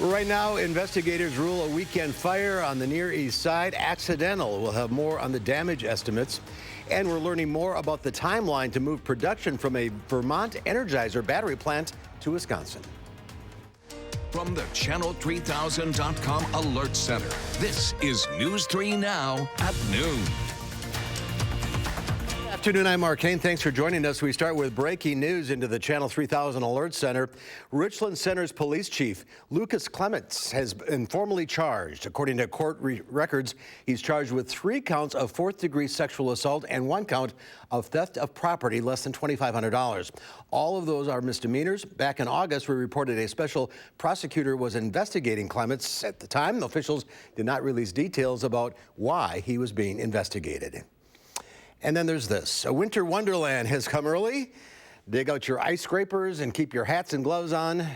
Right now, investigators rule a weekend fire on the Near East Side accidental. We'll have more on the damage estimates. And we're learning more about the timeline to move production from a Vermont Energizer battery plant to Wisconsin. From the Channel3000.com Alert Center, this is News 3 Now at noon. Good afternoon, I'm Mark Kane. Thanks for joining us. We start with breaking news into the Channel 3000 Alert Center. Richland Center's police chief, Lucas Clements, has been formally charged. According to court records, he's charged with 3 counts of 4th-degree sexual assault and 1 count of theft of property less than $2,500. All of those are misdemeanors. Back in August, we reported a special prosecutor was investigating Clements. At the time, officials did not release details about why he was being investigated. And then there's this. A winter wonderland has come early. Dig out your ice scrapers and keep your hats and gloves on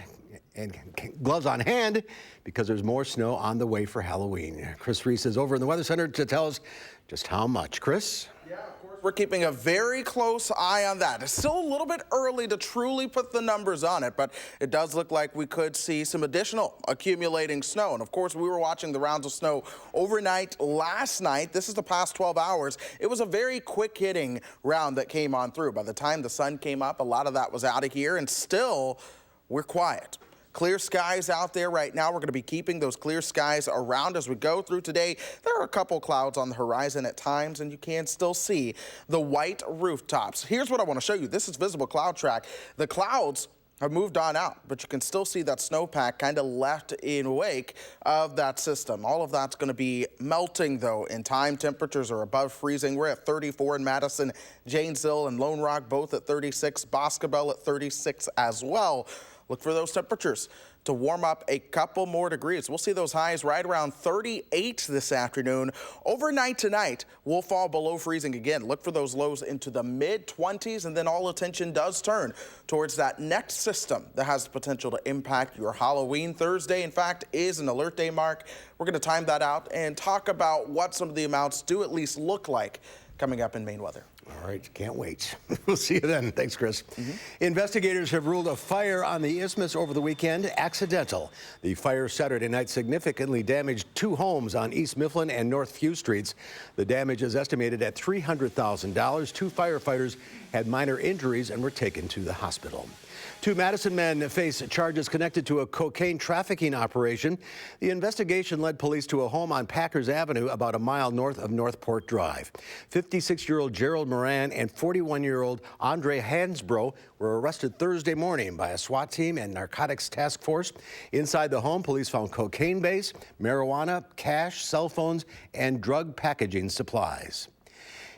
hand because there's more snow on the way for Halloween. Chris Reese is over in the Weather Center to tell us just how much. Chris? Yeah, of course, we're keeping a very close eye on that. It's still a little bit early to truly put the numbers on it, but it does look like we could see some additional accumulating snow. And of course, we were watching the rounds of snow overnight last night. This is the past 12 hours. It was a very quick hitting round that came on through. By the time the sun came up, a lot of that was out of here, and still we're quiet. Clear skies out there right now. We're going to be keeping those clear skies around as we go through today. There are a couple clouds on the horizon at times, and you can still see the white rooftops. Here's what I want to show you. This is visible cloud track. The clouds have moved on out, but you can still see that snowpack kind of left in wake of that system. All of that's going to be melting, though, in time. Temperatures are above freezing. We're at 34 in Madison, Janesville, and Lone Rock, both at 36. Boscobel at 36 as well. Look for those temperatures to warm up a couple more degrees. We'll see those highs right around 38 this afternoon. Overnight tonight, we'll fall below freezing again. Look for those lows into the mid-20s, and then all attention does turn towards that next system that has the potential to impact your Halloween. Thursday, in fact, is an alert day, Mark. We're going to time that out and talk about what some of the amounts do at least look like coming up in Maine weather. All right, can't wait. We'll see you then. Thanks, Chris. Investigators have ruled a fire on the Isthmus over the weekend accidental. The fire Saturday night significantly damaged 2 homes on East Mifflin and North Few Streets. The damage is estimated at $300,000. 2 firefighters had minor injuries and were taken to the hospital. 2 Madison men face charges connected to a cocaine trafficking operation. The investigation led police to a home on Packers Avenue about a mile north of Northport Drive. 56-year-old Gerald Moran and 41-year-old Andre Hansbrough were arrested Thursday morning by a SWAT team and narcotics task force. Inside the home, police found cocaine base, marijuana, cash, cell phones, and drug packaging supplies.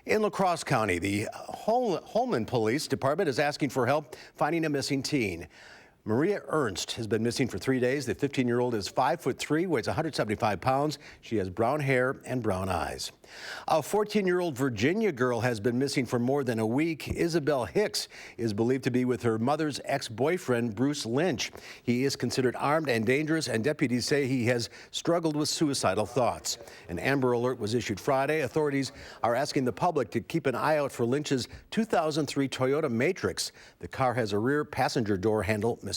In La Crosse County, the Holman Police Department is asking for help finding a missing teen. Maria Ernst has been missing for 3 days. The 15-year-old is 5'3", weighs 175 pounds. She has brown hair and brown eyes. A 14-year-old Virginia girl has been missing for more than a week. Isabel Hicks is believed to be with her mother's ex-boyfriend, Bruce Lynch. He is considered armed and dangerous, and deputies say he has struggled with suicidal thoughts. An Amber Alert was issued Friday. Authorities are asking the public to keep an eye out for Lynch's 2003 Toyota Matrix. The car has a rear passenger door handle missing.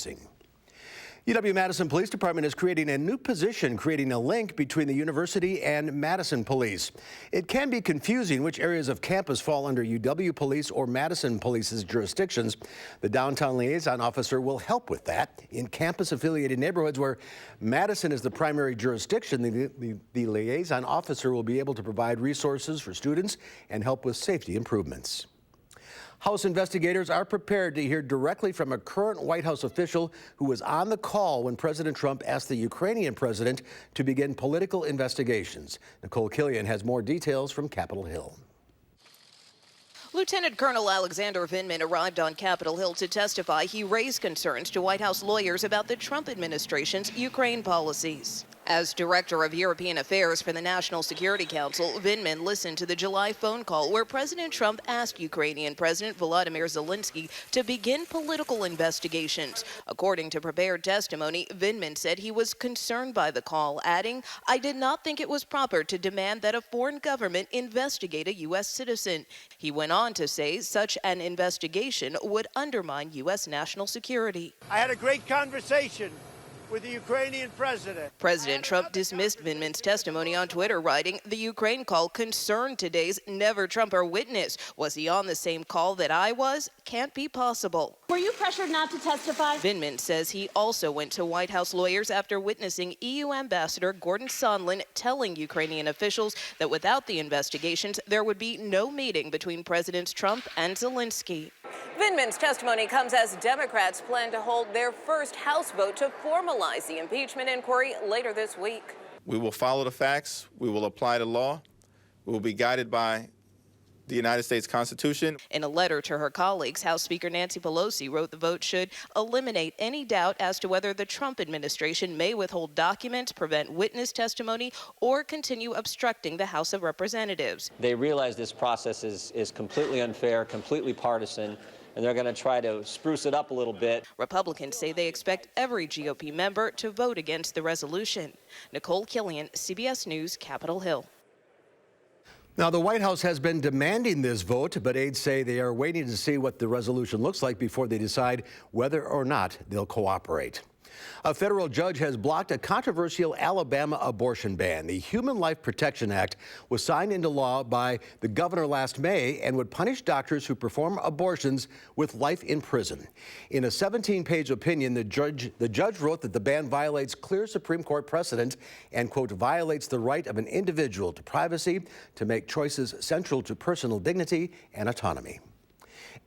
UW-Madison Police Department is creating a new position, creating a link between the university and Madison Police. It can be confusing which areas of campus fall under UW Police or Madison Police's jurisdictions. The downtown liaison officer will help with that. In campus-affiliated neighborhoods where Madison is the primary jurisdiction, the liaison officer will be able to provide resources for students and help with safety improvements. House investigators are prepared to hear directly from a current White House official who was on the call when President Trump asked the Ukrainian president to begin political investigations. Nicole Killian has more details from Capitol Hill. Lieutenant Colonel Alexander Vindman arrived on Capitol Hill to testify. He raised concerns to White House lawyers about the Trump administration's Ukraine policies. As Director of European Affairs for the National Security Council, Vindman listened to the July phone call where President Trump asked Ukrainian President Volodymyr Zelensky to begin political investigations. According to prepared testimony, Vindman said he was concerned by the call, adding, "I did not think it was proper to demand that a foreign government investigate a U.S. citizen." He went on to say such an investigation would undermine U.S. national security. I had a great conversation with the Ukrainian president. President Trump dismissed Vindman's testimony on Twitter, writing, "The Ukraine call concerned today's never-Trumper witness. Was he on the same call that I was? Can't be possible." Were you pressured not to testify? Vindman says he also went to White House lawyers after witnessing EU Ambassador Gordon Sondland telling Ukrainian officials that without the investigations, there would be no meeting between Presidents Trump and Zelensky. Vindman's testimony comes as Democrats plan to hold their first House vote to formalize the impeachment inquiry later this week. We will follow the facts. We will apply the law. We will be guided by the United States Constitution. In a letter to her colleagues, House Speaker Nancy Pelosi wrote the vote should eliminate any doubt as to whether the Trump administration may withhold documents, prevent witness testimony, or continue obstructing the House of Representatives. They realize this process is completely unfair, completely partisan, and they're going to try to spruce it up a little bit. Republicans say they expect every GOP member to vote against the resolution. Nicole Killian, CBS News, Capitol Hill. Now, the White House has been demanding this vote, but aides say they are waiting to see what the resolution looks like before they decide whether or not they'll cooperate. A federal judge has blocked a controversial Alabama abortion ban. The Human Life Protection Act was signed into law by the governor last May and would punish doctors who perform abortions with life in prison. In a 17-page opinion, the judge wrote that the ban violates clear Supreme Court precedent and, quote, violates the right of an individual to privacy, to make choices central to personal dignity and autonomy.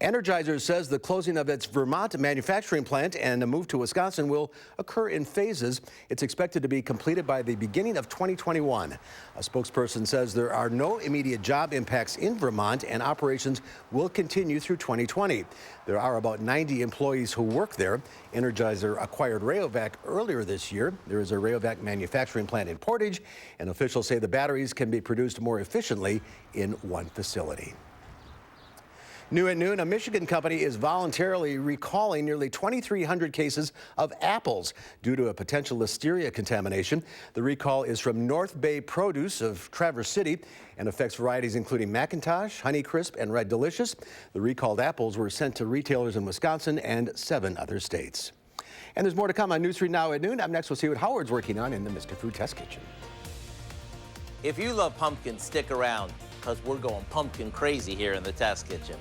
Energizer says the closing of its Vermont manufacturing plant and a move to Wisconsin will occur in phases. It's expected to be completed by the beginning of 2021. A spokesperson says there are no immediate job impacts in Vermont and operations will continue through 2020. There are about 90 employees who work there. Energizer acquired Rayovac earlier this year. There is a Rayovac manufacturing plant in Portage, and officials say the batteries can be produced more efficiently in one facility. New at noon, a Michigan company is voluntarily recalling nearly 2,300 cases of apples due to a potential listeria contamination. The recall is from North Bay Produce of Traverse City and affects varieties including McIntosh, Honeycrisp, and Red Delicious. The recalled apples were sent to retailers in Wisconsin and 7 other states. And there's more to come on News 3 Now at noon. Up next, we'll see what Howard's working on in the Mr. Food Test Kitchen. If you love pumpkin, stick around, because we're going pumpkin crazy here in the Test Kitchen.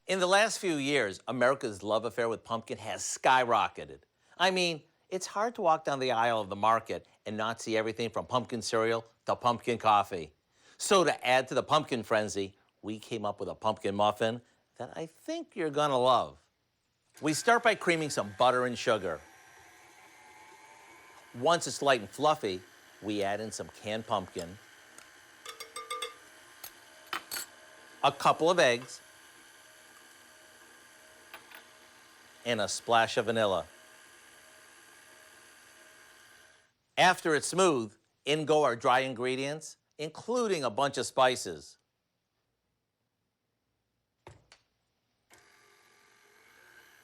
In the last few years, America's love affair with pumpkin has skyrocketed. I mean, it's hard to walk down the aisle of the market and not see everything from pumpkin cereal to pumpkin coffee. So to add to the pumpkin frenzy, we came up with a pumpkin muffin that I think you're gonna love. We start by creaming some butter and sugar. Once it's light and fluffy, we add in some canned pumpkin, a couple of eggs, and a splash of vanilla. After it's smooth, in go our dry ingredients, including a bunch of spices.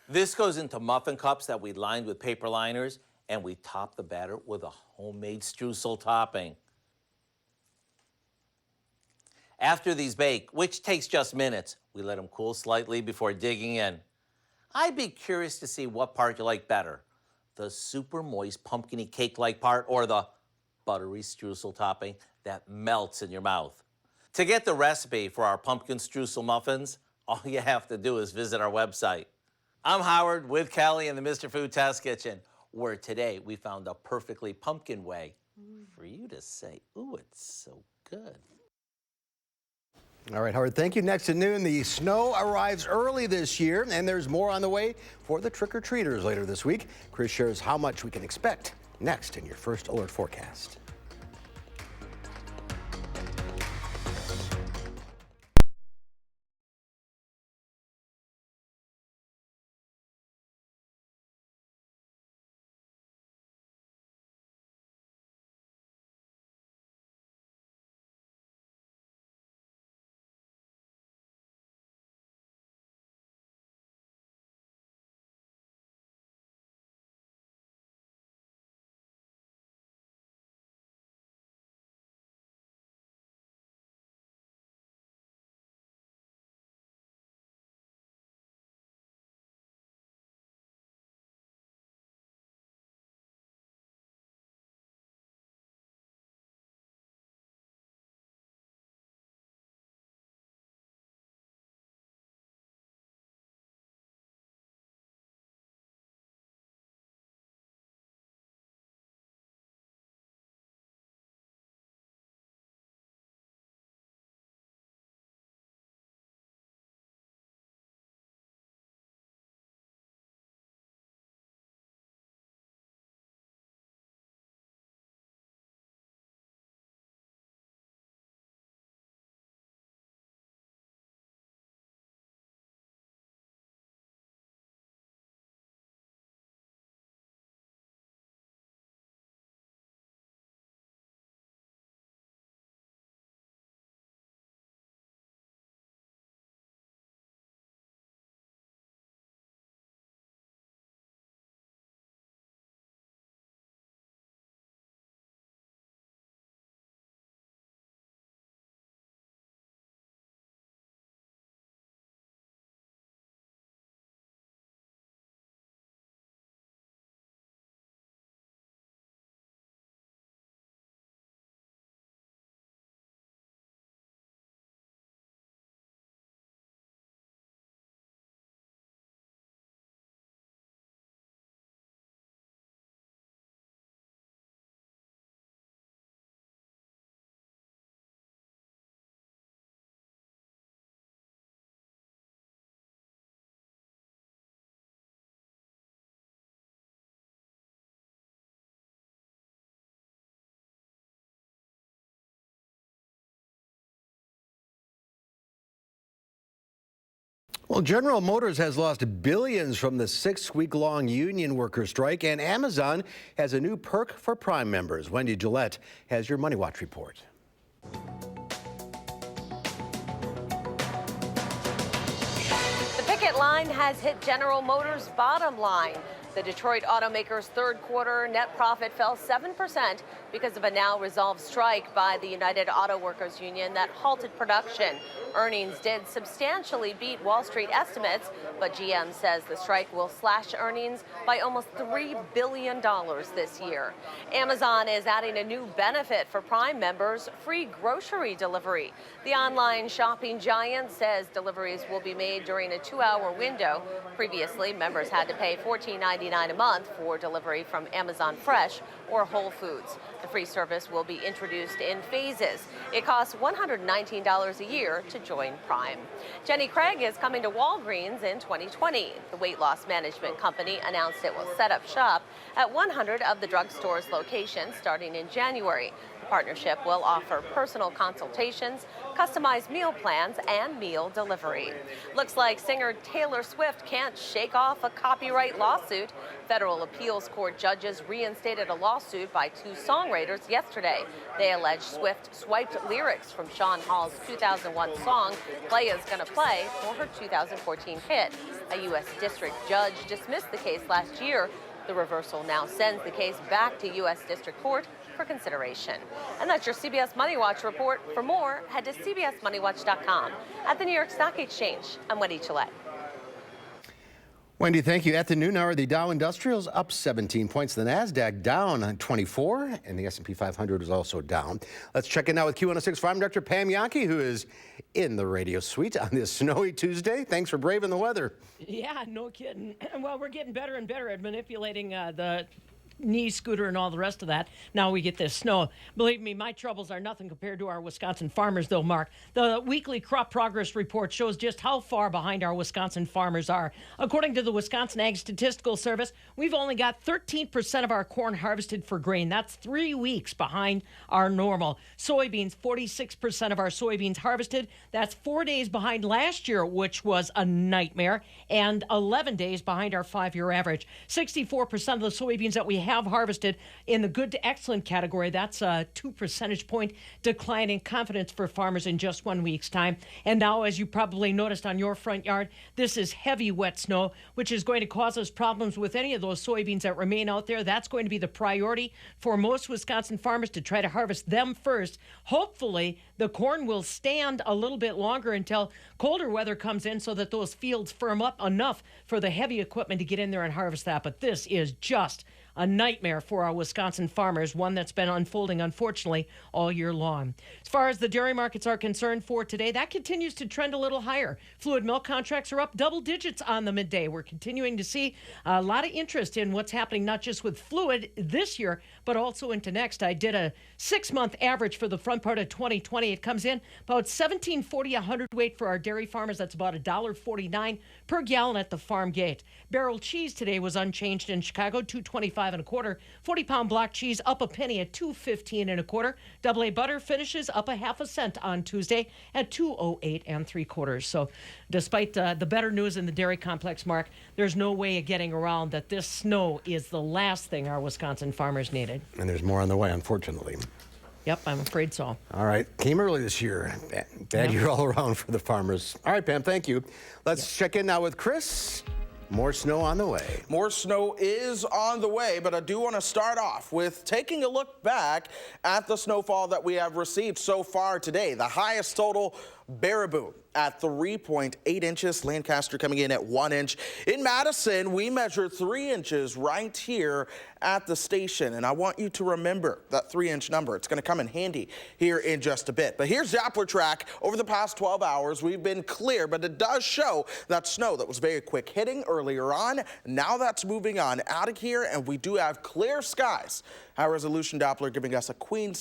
This goes into muffin cups that we lined with paper liners, and we top the batter with a homemade streusel topping. After these bake, which takes just minutes, we let them cool slightly before digging in. I'd be curious to see what part you like better, the super moist pumpkin-y cake-like part or the buttery streusel topping that melts in your mouth. To get the recipe for our pumpkin streusel muffins, all you have to do is visit our website. I'm Howard with Kelly in the Mr. Food Test Kitchen, where today we found a perfectly pumpkin way for you to say, ooh, it's so good. All right, Howard, thank you. Next at noon, the snow arrives early this year, and there's more on the way for the trick-or-treaters later this week. Chris shares how much we can expect next in your first alert forecast. Well, General Motors has lost billions from the 6-week-long union worker strike, and Amazon has a new perk for Prime members. Wendy Gillette has your Money Watch report. The picket line has hit General Motors' bottom line. The Detroit automaker's third quarter net profit fell 7% because of a now resolved strike by the United Auto Workers Union that halted production. Earnings did substantially beat Wall Street estimates, but GM says the strike will slash earnings by almost $3 billion this year. Amazon is adding a new benefit for Prime members, free grocery delivery. The online shopping giant says deliveries will be made during a 2-hour window. Previously, members had to pay $14.99 a month for delivery from Amazon Fresh or Whole Foods. The free service will be introduced in phases. It costs $119 a year to join Prime. Jenny Craig is coming to Walgreens in 2020. The weight loss management company announced it will set up shop at 100 of the drugstore's locations starting in January. The partnership will offer personal consultations, customized meal plans, and meal delivery. Looks like singer Taylor Swift can't shake off a copyright lawsuit. Federal appeals court judges reinstated a lawsuit by 2 songwriters yesterday. They allege Swift swiped lyrics from Sean Hall's 2001 song, Play Is Gonna Play, for her 2014 hit. A U.S. district judge dismissed the case last year. The reversal now sends the case back to U.S. District Court for consideration. And that's your CBS Money Watch report. For more, head to cbsmoneywatch.com. At the New York Stock Exchange, I'm Wendy Gillette. Wendy, thank you. At the noon hour, the Dow Industrials up 17 points. The NASDAQ down on 24, and the S&P 500 is also down. Let's check in now with Q106 Farm Director Pam Yankee, who is in the radio suite on this snowy Tuesday. Thanks for braving the weather. Yeah, no kidding. Well, we're getting better and better at manipulating the knee scooter and all the rest of that. Now we get this snow. Believe me, my troubles are nothing compared to our Wisconsin farmers, though, Mark. The weekly crop progress report shows just how far behind our Wisconsin farmers are. According to the Wisconsin Ag Statistical Service, we've only got 13% of our corn harvested for grain. That's 3 weeks behind our normal. Soybeans, 46% of our soybeans harvested. That's 4 days behind last year, which was a nightmare, and 11 days behind our 5-year average. 64% of the soybeans that we have harvested in the good to excellent category. That's a 2 percentage point decline in confidence for farmers in just 1 week's time. And now, as you probably noticed on your front yard, this is heavy wet snow, which is going to cause us problems with any of those soybeans that remain out there. That's going to be the priority for most Wisconsin farmers, to try to harvest them first. Hopefully, the corn will stand a little bit longer until colder weather comes in, so that those fields firm up enough for the heavy equipment to get in there and harvest that. But this is just a nightmare for our Wisconsin farmers, one that's been unfolding, unfortunately, all year long. As far as the dairy markets are concerned for today, that continues to trend a little higher. Fluid milk contracts are up double digits on the midday. We're continuing to see a lot of interest in what's happening, not just with fluid this year, but also into next. I did a 6-month average for the front part of 2020. It comes in about $17.40 a hundredweight for our dairy farmers. That's about $1.49 per gallon at the farm gate. Barrel cheese today was unchanged in Chicago, $2.25 and a quarter. 40-pound block cheese up a penny at $2.15 and a quarter. AA butter finishes up a half a cent on Tuesday at $2.08 and 3/4. So, despite the better news in the dairy complex, Mark, there's no way of getting around that this snow is the last thing our Wisconsin farmers needed. And there's more on the way, unfortunately. Yep, I'm afraid so. All right. Came early this year. Bad year all around for the farmers. All right, Pam, thank you. Let's check in now with Chris. More snow on the way. More snow is on the way, but I do want to start off with taking a look back at the snowfall that we have received so far today. The highest total, Baraboo at 3.8 inches, Lancaster coming in at 1 inch. In Madison, we measured 3 inches right here at the station, and I want you to remember that 3-inch number. It's going to come in handy here in just a bit. But here's Doppler track. Over the past 12 hours, we've been clear, but it does show that snow that was very quick hitting earlier on. Now that's moving on out of here, and we do have clear skies. High resolution Doppler giving us a clean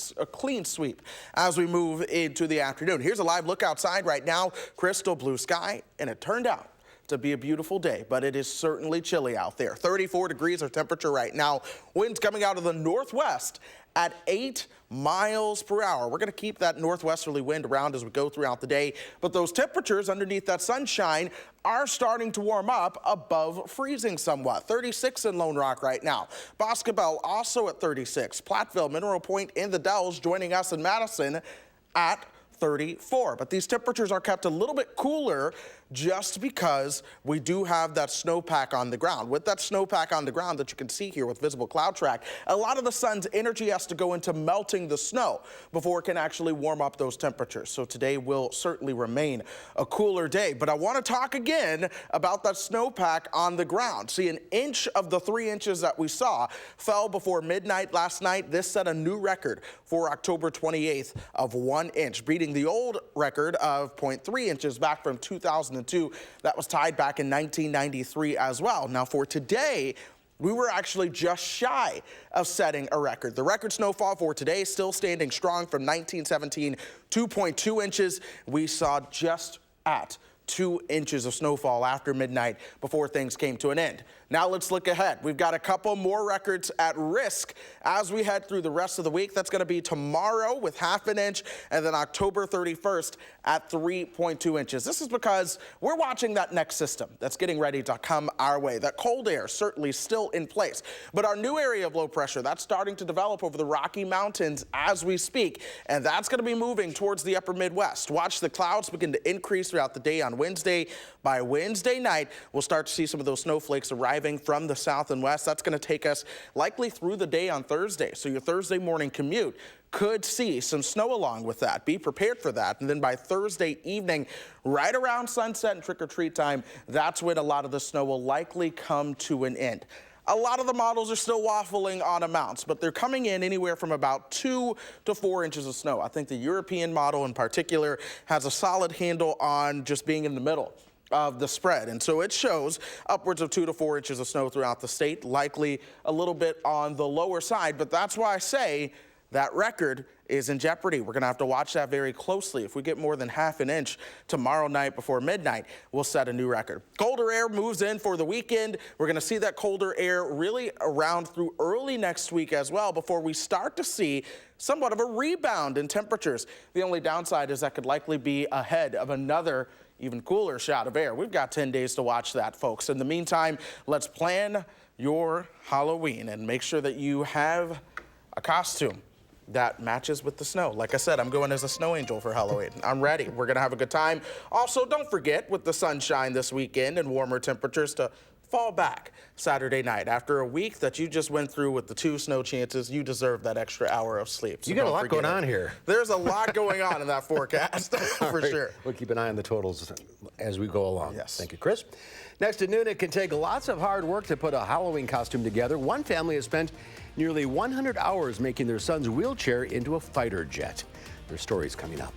sweep as we move into the afternoon. Here's a live look outside right now. Crystal blue sky, and it turned out to be a beautiful day, but it is certainly chilly out there. 34 degrees our temperature right now. Winds coming out of the northwest at 8 miles per hour. We're going to keep that northwesterly wind around as we go throughout the day, but those temperatures underneath that sunshine are starting to warm up above freezing somewhat. 36 in Lone Rock right now. Boscobel also at 36. Platteville, Mineral Point, and the Dells joining us in Madison at 34. But these temperatures are kept a little bit cooler just because we do have that snowpack on the ground. With that snowpack on the ground that you can see here with visible cloud track, a lot of the sun's energy has to go into melting the snow before it can actually warm up those temperatures. So today will certainly remain a cooler day. But I want to talk again about that snowpack on the ground. See, an inch of the 3 inches that we saw fell before midnight last night. This set a new record for October 28th of 1 inch, beating the old record of 0.3 inches back from 2002. That was tied back in 1993 as well. Now for today, we were actually just shy of setting a record. The record snowfall for today still standing strong from 1917, 2.2 inches. We saw just at 2 inches of snowfall after midnight before things came to an end. Now let's look ahead. We've got a couple more records at risk as we head through the rest of the week. That's going to be tomorrow with 1/2 inch, and then October 31st at 3.2 inches. This is because we're watching that next system that's getting ready to come our way. That cold air certainly still in place, but our new area of low pressure, that's starting to develop over the Rocky Mountains as we speak, and that's going to be moving towards the upper Midwest. Watch the clouds begin to increase throughout the day on Wednesday. By Wednesday night, we'll start to see some of those snowflakes arriving from the south and west. That's going to take us likely through the day on Thursday. So your Thursday morning commute could see some snow along with that. Be prepared for that. And then by Thursday evening, right around sunset and trick-or-treat time, that's when a lot of the snow will likely come to an end. A lot of the models are still waffling on amounts, but they're coming in anywhere from about 2 to 4 inches of snow. I think the European model in particular has a solid handle on just being in the middle of the spread. And so it shows upwards of 2 to 4 inches of snow throughout the state, likely a little bit on the lower side. But that's why I say that record is in jeopardy. We're going to have to watch that very closely. If we get more than 1/2 inch tomorrow night before midnight, we'll set a new record. Colder air moves in for the weekend. We're going to see that colder air really around through early next week as well before we start to see somewhat of a rebound in temperatures. The only downside is that could likely be ahead of another even cooler shot of air. We've got 10 days to watch that, folks. In the meantime, let's plan your Halloween and make sure that you have a costume that matches with the snow. Like I said, I'm going as a snow angel for Halloween. I'm ready. We're going to have a good time. Also, don't forget, with the sunshine this weekend and warmer temperatures, to fall back Saturday night. After a week that you just went through with the 2 snow chances, you deserve that extra hour of sleep. So you got a lot going on here. There's a lot going on in that forecast, for sure. We'll keep an eye on the totals as we go along. Yes. Thank you, Chris. Next at noon, it can take lots of hard work to put a Halloween costume together. One family has spent nearly 100 hours making their son's wheelchair into a fighter jet. Their story's coming up.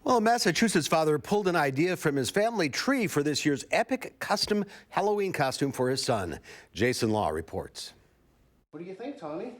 Well, a Massachusetts father pulled an idea from his family tree for this year's epic custom Halloween costume for his son. Jason Law reports. What do you think, Tommy?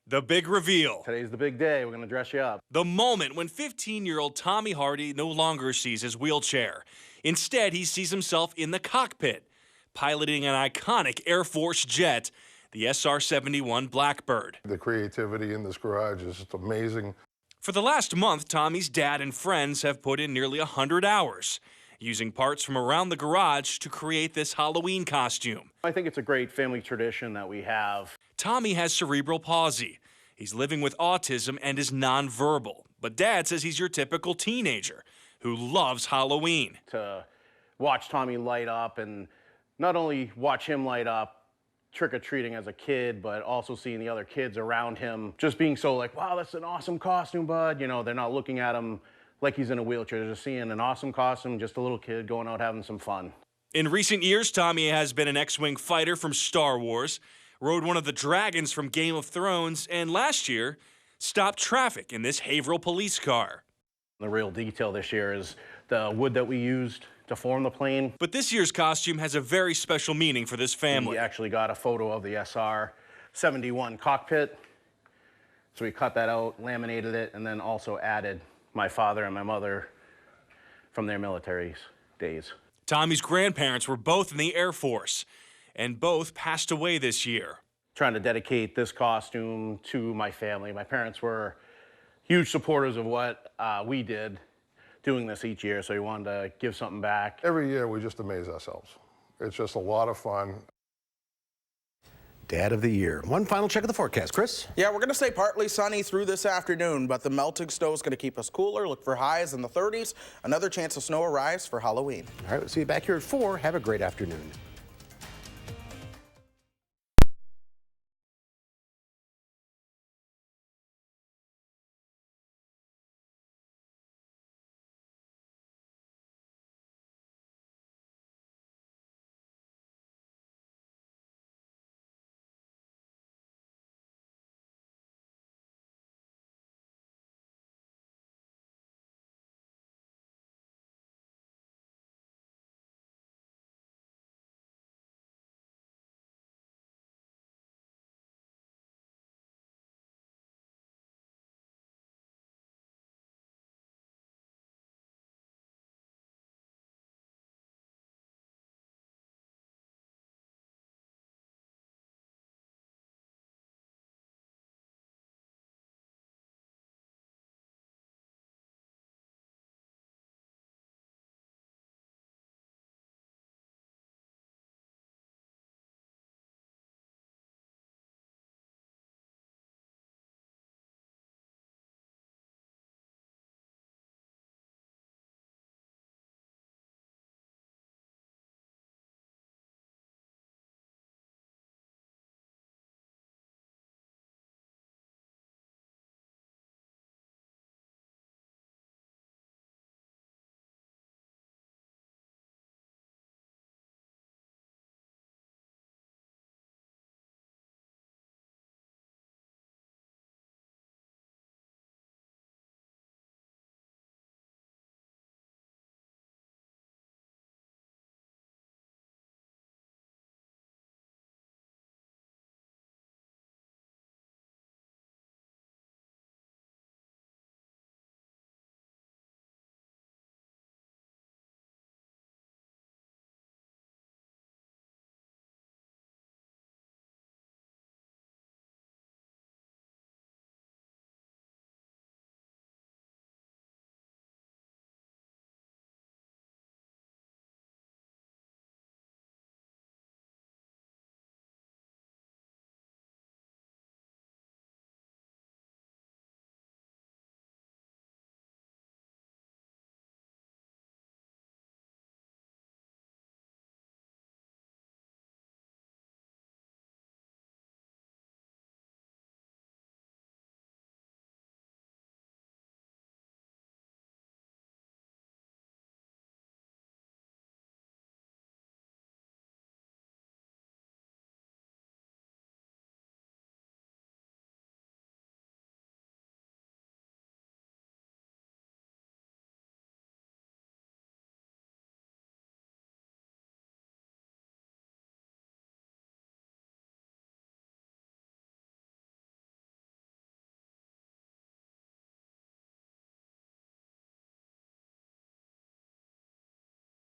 The big reveal. Today's the big day. We're going to dress you up. The moment when 15-year-old Tommy Hardy no longer sees his wheelchair. Instead, he sees himself in the cockpit, piloting an iconic Air Force jet, the SR-71 Blackbird. The creativity in this garage is just amazing. For the last month, Tommy's dad and friends have put in nearly 100 hours, using parts from around the garage to create this Halloween costume. I think it's a great family tradition that we have. Tommy has cerebral palsy. He's living with autism and is nonverbal. But Dad says he's your typical teenager who loves Halloween. To watch Tommy light up, and not only watch him light up, trick-or-treating as a kid, but also seeing the other kids around him just being so like, wow, that's an awesome costume, bud. You know, they're not looking at him like he's in a wheelchair. They're just seeing an awesome costume, just a little kid going out having some fun. In recent years, Tommy has been an X-Wing fighter from Star Wars, rode one of the dragons from Game of Thrones, and last year, stopped traffic in this Haverhill police car. The real detail this year is the wood that we used to form the plane. But this year's costume has a very special meaning for this family. We actually got a photo of the SR-71 cockpit. So we cut that out, laminated it, and then also added my father and my mother from their military days. Tommy's grandparents were both in the Air Force, and both passed away this year. Trying to dedicate this costume to my family. My parents were huge supporters of what we did, doing this each year, so we wanted to give something back. Every year we just amaze ourselves. It's just a lot of fun. Dad of the Year. One final check of the forecast. Chris? Yeah, we're going to stay partly sunny through this afternoon, but the melting snow is going to keep us cooler. Look for highs in the 30s. Another chance of snow arrives for Halloween. All right, we'll see you back here at 4. Have a great afternoon.